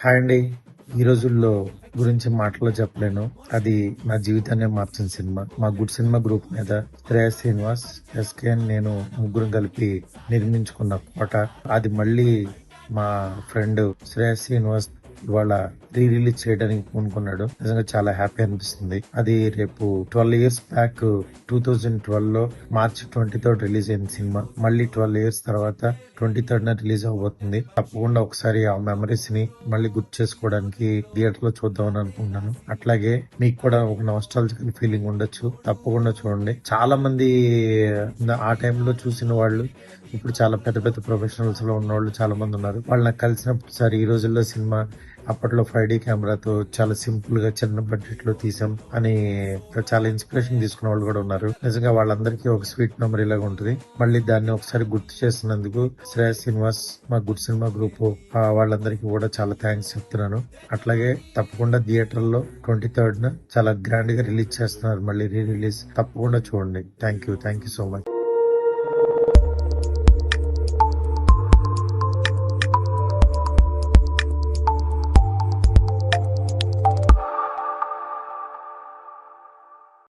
Hi అండి. ఈ రోజుల్లో గురించి మాటల్లో చెప్పలేను. అది నా జీవితాన్నే మార్చిన సినిమా. మా గుడ్ సినిమా గ్రూప్ మీద శ్రేయస్ శ్రీనివాస్, ఎస్కేఎన్, నేను ముగ్గురం కలిపి నిర్మించుకున్న కోట. అది మళ్ళీ మా ఫ్రెండ్ శ్రేయస్ శ్రీనివాస్ ఇవాళ రిలీజ్ చేయడానికి పూనుకున్నాడు. నిజంగా చాలా హ్యాపీ అనిపిస్తుంది. అది రేపు 12 years బ్యాక్ 2012 లో March 23rd రిలీజ్ అయిన సినిమా. మళ్ళీ 12 years తర్వాత 23rd రిలీజ్ అవబోతుంది. తప్పకుండా ఒకసారి ఆ మెమరీస్ ని మళ్ళీ గుర్తు చేసుకోవడానికి థియేటర్ లో చూద్దామని అనుకుంటున్నాను. అట్లాగే మీకు కూడా ఒక నాస్టాలజికల్ ఫీలింగ్ ఉండొచ్చు. తప్పకుండా చూడండి. చాలా మంది ఆ టైంలో చూసిన వాళ్ళు ఇప్పుడు చాలా పెద్ద పెద్ద ప్రొఫెషనల్స్ లో ఉన్న వాళ్ళు చాలా మంది ఉన్నారు. వాళ్ళు నాకు కలిసినప్పుడు సార్ ఈ రోజుల్లో సినిమా అప్పట్లో 5D కెమెరాతో చాలా సింపుల్ గా చిన్న బడ్జెట్ లో తీసాం అని చాలా ఇన్స్పిరేషన్ తీసుకున్న వాళ్ళు కూడా ఉన్నారు. నిజంగా వాళ్ళందరికీ ఒక స్వీట్ మెమరీ లాగా ఉంటుంది. మళ్ళీ దాన్ని ఒకసారి గుర్తు చేస్తున్నందుకు శ్రేయస్ శ్రీనివాస్, మా గుడ్ సినిమా గ్రూప్ వాళ్ళందరికీ కూడా చాలా థ్యాంక్స్ చెప్తున్నాను. అట్లాగే తప్పకుండా థియేటర్ లో 23rd చాలా గ్రాండ్ గా రిలీజ్ చేస్తున్నారు. మళ్ళీ రీ రిలీజ్ తప్పకుండా చూడండి. Thank you so much.